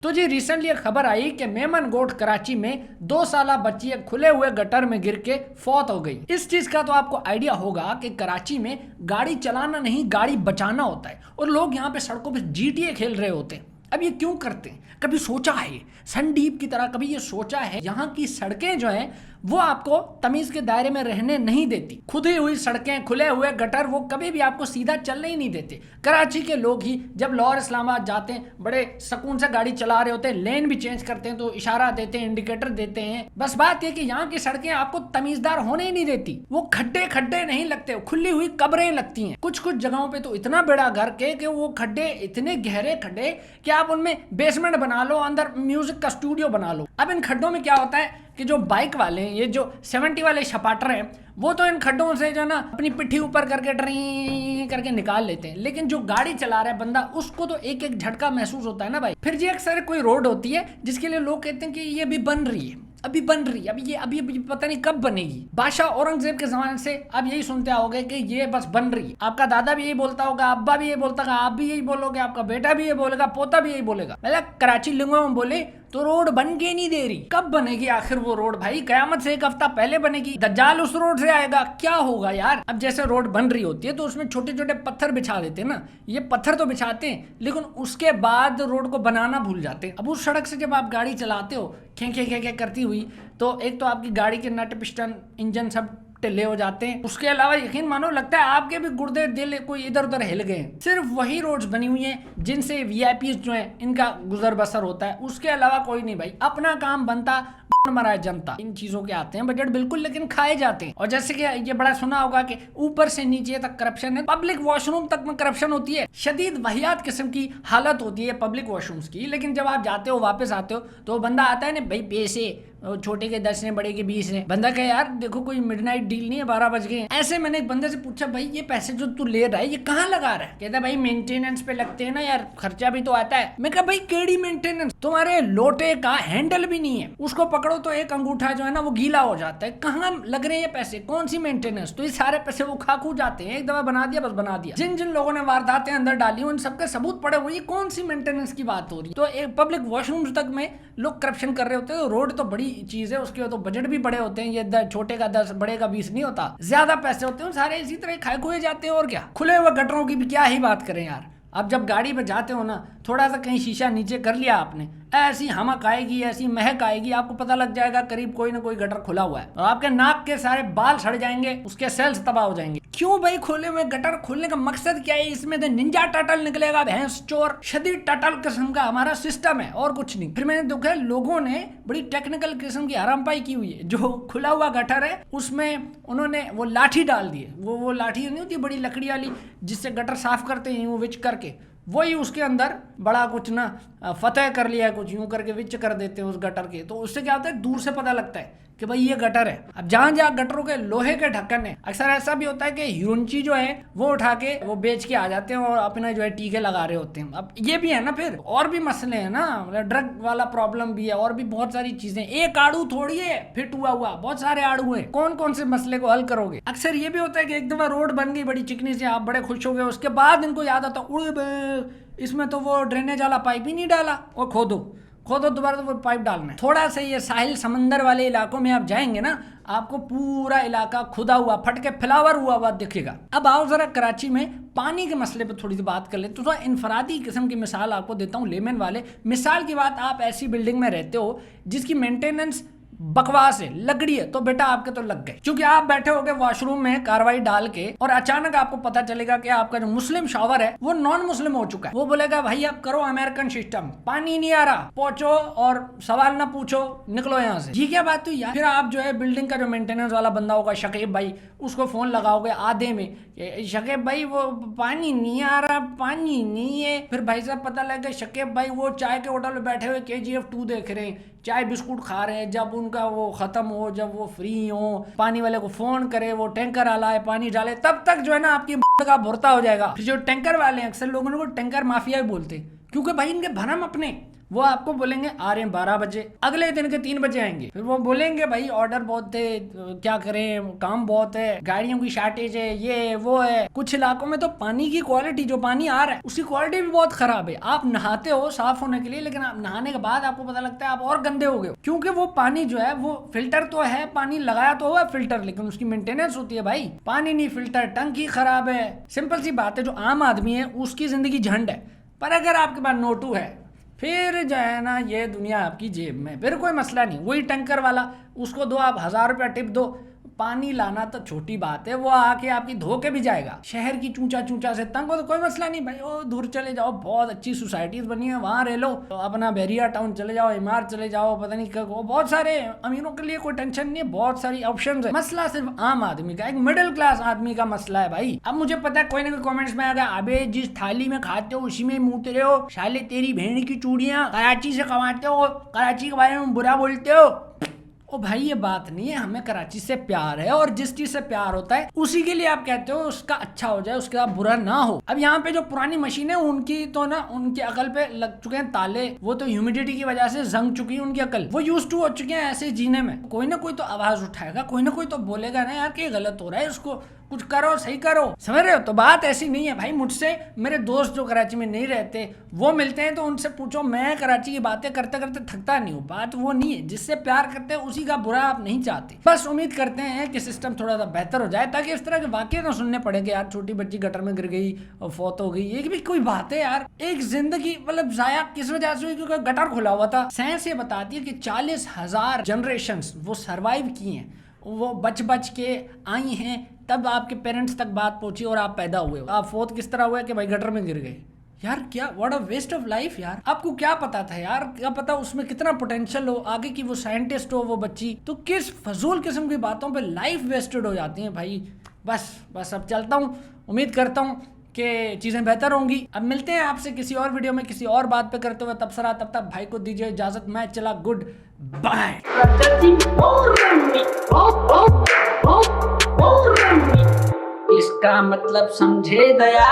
तो जी रिसेंटली एक खबर आई कि मेमन गोट कराची में 2 साल बच्ची एक खुले हुए गटर में गिर के फौत हो गई। इस चीज का तो आपको आइडिया होगा कि कराची में गाड़ी चलाना नहीं गाड़ी बचाना होता है और लोग यहाँ पे सड़कों पे GTA खेल रहे होते हैं। अब ये क्यों करते हैं? कभी सोचा है संदीप की तरह कभी ये सोचा है यहाँ की सड़कें जो हैं वो आपको तमीज के दायरे में रहने नहीं देती। खुदी हुई सड़कें खुले हुए गटर वो कभी भी आपको सीधा चलने ही नहीं देते। कराची के लोग ही जब लाहौर इस्लामाबाद जाते हैं बड़े सुकून से गाड़ी चला रहे होते हैं, लेन भी चेंज करते हैं तो इशारा देते हैं, इंडिकेटर देते हैं। बस बात यह कि यहाँ की सड़कें आपको तमीजदार होने ही नहीं देती। वो खड्डे खड्डे नहीं लगते, खुली हुई कब्रें लगती हैं। कुछ कुछ जगहों पे तो इतना बड़ा घर के कि वो खड्डे इतने गहरे खड्डे कि आप उनमें बेसमेंट बना लो, अंदर म्यूजिक का स्टूडियो बना लो। अब इन खड्डों में क्या होता है कि जो बाइक वाले ये जो 70 वाले छपाटर हैं वो तो इन खड्डों से जो ना अपनी पिट्ठी ऊपर करके ट्री करके निकाल लेते हैं, लेकिन जो गाड़ी चला रहा है बंदा उसको तो एक एक झटका महसूस होता है ना भाई। फिर जी अक्सर कोई रोड होती है जिसके लिए लोग कहते हैं कि ये भी बन रही है, अभी बन रही है, अभी पता नहीं कब बनेगी। बादशाह औरंगजेब के जमाने से आप यही सुनते आओगे कि ये बस बन रही है। आपका दादा भी यही बोलता होगा, अब्बा भी यही बोलता होगा, आप भी यही बोलोगे, आपका बेटा भी यही बोलेगा, पोता भी यही बोलेगा। मतलब कराची लिंगो में बोले तो रोड बन के नहीं दे रही। कब बनेगी आखिर वो रोड भाई? कयामत से एक हफ्ता पहले बनेगी। दज्जाल उस रोड से आएगा, क्या होगा यार? अब जैसे रोड बन रही होती है तो उसमें छोटे छोटे पत्थर बिछा देते हैं ना, ये पत्थर तो बिछाते हैं लेकिन उसके बाद रोड को बनाना भूल जाते हैं। अब उस सड़क से जब आप गाड़ी चलाते हो खे खे खे खे करती हुई तो एक तो आपकी गाड़ी के नट पिस्टन इंजन सब टिल्ले हो जाते हैं। उसके अलावा यकीन मानो लगता है आपके भी गुर्दे दिल कोई इधर उधर हिल गए। सिर्फ वही रोड्स बनी हुई हैं जिनसे VIP जो हैं इनका गुजर बसर होता है, उसके अलावा कोई नहीं भाई। अपना काम बनता मरा जनता। इन चीजों के आते हैं बजट बिल्कुल, लेकिन खाए जाते हैं। और जैसे कि ये बड़ा सुना होगा कि ऊपर से नीचे तक करप्शन है, पब्लिक वॉशरूम तक में करप्शन होती है। शदीद वहियात किस्म की हालत होती है पब्लिक वॉशरूम्स की, लेकिन जब आप जाते हो वापस आते हो तो बंदा आता है ना भाई पैसे छोटे के 10 ने बड़े के 20 ने। बंदा कहे यार देखो कोई मिडनाइट डील नहीं है, 12 बज गए। ऐसे मैंने एक बंदे से पूछा भाई ये पैसे जो तू ले रहा है ये कहाँ लगा रहा है? कहता भाई मेंटेनेंस पे लगते हैं ना यार, खर्चा भी तो आता है। मैं कहा भाई केड़ी मेंटेनेंस? तुम्हारे लोटे का हैंडल भी नहीं है, उसको पकड़ो तो एक अंगूठा जो है ना वो गीला हो जाता है। कहाँ लग रहे हैं पैसे? कौन सी मेंटेनेंस? तो ये सारे पैसे वो खा खू जाते हैं। एक दफा बना दिया बस बना दिया। जिन जिन लोगों ने वारदातें अंदर डाली उन सबके सबूत पड़े हुए, कौन सी मेंटेनेंस की बात हो रही है? तो एक पब्लिक वॉशरूम तक में लोग करप्शन कर रहे होते हैं। रोड तो बड़ी चीज है, उसके तो बजट भी बड़े होते हैं। ये छोटे का 10 बड़े का 20 नहीं होता, ज्यादा पैसे होते हैं। सारे इसी तरह खाए खुए जाते हैं। और क्या, खुले हुए गटरों की भी क्या ही बात करें यार। अब जब गाड़ी पे जाते हो ना थोड़ा सा कहीं शीशा नीचे कर लिया आपने, ऐसी हमक आएगी, ऐसी महक आएगी, आपको पता लग जाएगा करीब कोई ना कोई गटर खुला हुआ है और आपके नाक के सारे बाल सड़ जाएंगे, उसके सेल्स तबाह हो जाएंगे। क्यों भाई खोले हुए गटर खोलने का मकसद क्या है? इसमें तो निंजा टटल निकलेगा, भैंस चोर, शदीद टटल किस्म का हमारा सिस्टम है और कुछ नहीं। फिर मैंने देखा लोगों ने बड़ी टेक्निकल किस्म की हरामपाई की हुई है। जो खुला हुआ गटर है उसमें उन्होंने वो लाठी डाल दी है, वो लाठी नहीं होती बड़ी लकड़ी वाली जिससे गटर साफ करते हैं, वो विच करके वही उसके अंदर बड़ा कुछ ना फतेह कर लिया है, कुछ यूं करके विच कर देते हैं उस गटर के। तो उससे क्या होता है दूर से पता लगता है कि भाई ये गटर है। अब जहां जहां गटरों के लोहे के ढक्कन है, अक्सर ऐसा भी होता है कि हीरोइंची जो है वो उठा के वो बेच के आ जाते हैं और अपना जो है टीके लगा रहे होते हैं। अब ये भी है ना, फिर और भी मसले हैं ना, मतलब ड्रग वाला प्रॉब्लम भी है और भी बहुत सारी चीजें। एक आड़ू थोड़ी है फिट हुआ बहुत सारे आड़ू है। कौन कौन से मसले को हल करोगे? अक्सर ये भी होता है कि एक दफा रोड बन गई बड़ी चिकनी से, आप बड़े खुश हो गए, उसके बाद इनको याद आता इसमें तो वो ड्रेनेज वाला पाइप ही नहीं डाला, और खोदो दोबारा तो वो पाइप डालना है। थोड़ा सा ये साहिल समंदर वाले इलाकों में आप जाएंगे ना, आपको पूरा इलाका खुदा हुआ फट के फ्लावर हुआ दिखेगा। अब आओ जरा कराची में पानी के मसले पे थोड़ी सी बात कर ले। तो थोड़ा इनफरादी किस्म की मिसाल आपको देता हूँ, लेमन वाले मिसाल की बात। आप ऐसी बिल्डिंग में रहते हो जिसकी मेंटेनेंस बकवास है, लकड़ी है, तो बेटा आपके तो लग गए। क्योंकि आप बैठे होगे वॉशरूम में कार्रवाई डाल के और अचानक आपको पता चलेगा कि आपका जो मुस्लिम शॉवर है वो नॉन मुस्लिम हो चुका है। वो बोलेगा भाई आप करो अमेरिकन सिस्टम, पानी नहीं आ रहा, पहुंचो और सवाल ना पूछो, निकलो यहाँ से। ये क्या बात हुई यार? फिर आप जो है बिल्डिंग का जो मेंटेनेंस वाला बंदा होगा शकीब भाई, उसको फोन लगाओगे आधे में, शकीब भाई वो पानी नहीं आ रहा, पानी नहीं है। फिर भाई साहब पता लगा शकीब भाई वो चाय के होटल में बैठे हुए KGF 2 देख रहे हैं, चाय बिस्कुट खा रहे हैं। जब उनका वो खत्म हो, जब वो फ्री हो, पानी वाले को फोन करे, वो टैंकर वाला है पानी डाले, तब तक जो है ना आपकी का भुरता हो जाएगा। फिर जो टैंकर वाले हैं अक्सर लोगों को टैंकर माफिया भी बोलते हैं, क्योंकि भाई इनके भरम अपने वो आपको बोलेंगे आ रहे हैं 12 बजे, अगले दिन के 3 बजे आएंगे। फिर वो बोलेंगे भाई ऑर्डर बहुत थे, क्या करें, काम बहुत है, गाड़ियों की शॉर्टेज है, ये वो है। कुछ इलाकों में तो पानी की क्वालिटी, जो पानी आ रहा है उसकी क्वालिटी भी बहुत खराब है। आप नहाते हो साफ होने के लिए, लेकिन आप नहाने के बाद आपको पता लगता है आप और गंदे हो गए, क्योंकि वो पानी जो है वो फिल्टर तो है, पानी लगाया तो हुआ फिल्टर, लेकिन उसकी मेंटेनेंस होती है भाई। पानी नहीं फिल्टर, टंकी खराब है। सिंपल सी बात है, जो आम आदमी है उसकी जिंदगी झंड है। पर अगर आपके पास नोटू है, फिर जो है ना ये दुनिया आपकी जेब में, फिर कोई मसला नहीं। वही टैंकर वाला, उसको दो आप 1000 रुपया टिप दो, पानी लाना तो छोटी बात है, वो आके आपकी धो के भी जाएगा। शहर की चूंचा चूंचा से तंग हो तो कोई मसला नहीं भाई, ओ दूर चले जाओ, बहुत अच्छी सोसाइटीज बनी है वहां रह लो, तो अपना बैरिया टाउन चले जाओ, इमार चले जाओ, पता नहीं क्या, बहुत सारे अमीरों के लिए कोई टेंशन नहीं है, बहुत सारी ऑप्शन है। मसला सिर्फ आम आदमी का, एक मिडिल क्लास आदमी का मसला है भाई। अब मुझे पता है कोई ना कोई कॉमेंट्स में आएगा, अबे जिस थाली में खाते हो उसी में मूते रहे हो, शाले तेरी भेड़ की चूड़ियां, कराची से कमाते हो, कराची के बारे में बुरा बोलते हो। ओ भाई ये बात नहीं है, हमें कराची से प्यार है, और जिस चीज से प्यार होता है उसी के लिए आप कहते हो उसका अच्छा हो जाए, उसके साथ बुरा ना हो। अब यहाँ पे जो पुरानी मशीन है उनकी तो ना, उनकी अकल पे लग चुके हैं ताले, वो तो ह्यूमिडिटी की वजह से जंग चुकी है उनकी अकल, वो यूज टू हो चुके हैं ऐसे जीने में। कोई ना कोई तो आवाज उठाएगा, कोई ना कोई तो बोलेगा ना यार कि गलत हो रहा है, उसको कुछ करो, सही करो, समझ रहे हो। तो बात ऐसी नहीं है भाई। मुझसे मेरे दोस्त जो कराची में नहीं रहते वो मिलते हैं, तो उनसे पूछो, मैं कराची की बातें करते करते थकता नहीं हूँ। बात वो नहीं है, जिससे प्यार करते हैं उसी का बुरा आप नहीं चाहते। बस उम्मीद करते हैं कि सिस्टम थोड़ा सा बेहतर हो जाए, ताकि इस तरह के वाकये ना सुनने पड़े कि यार छोटी बच्ची गटर में गिर गई और फौत हो गई। ये भी कोई बात है यार, एक जिंदगी मतलब जाया किस वजह से हुई, क्योंकि गटर खुला हुआ था। साइंस ये बताती है कि 40,000 जनरेशन वो सर्वाइव की हैं, वो बच बच के आई हैं, तब आपके पेरेंट्स तक बात पहुंची और आप पैदा हुए। आप फोर्थ किस तरह हुए कि भाई गटर में गिर गए। यार क्या, what a waste of life यार। आपको क्या पता था यार, क्या पता उसमें कितना पोटेंशियल हो आगे की, वो साइंटिस्ट हो वो बच्ची। तो किस फजूल किस्म की बातों पे लाइफ वेस्टेड हो जाती है भाई। बस अब चलता हूँ, उम्मीद करता हूँ कि चीज़ें बेहतर होंगी। अब मिलते हैं आपसे किसी और वीडियो में किसी और बात पे करते हुए। तब तक भाई को दीजिए इजाजत, मैं चला, गुड बाय। इसका मतलब समझे दया।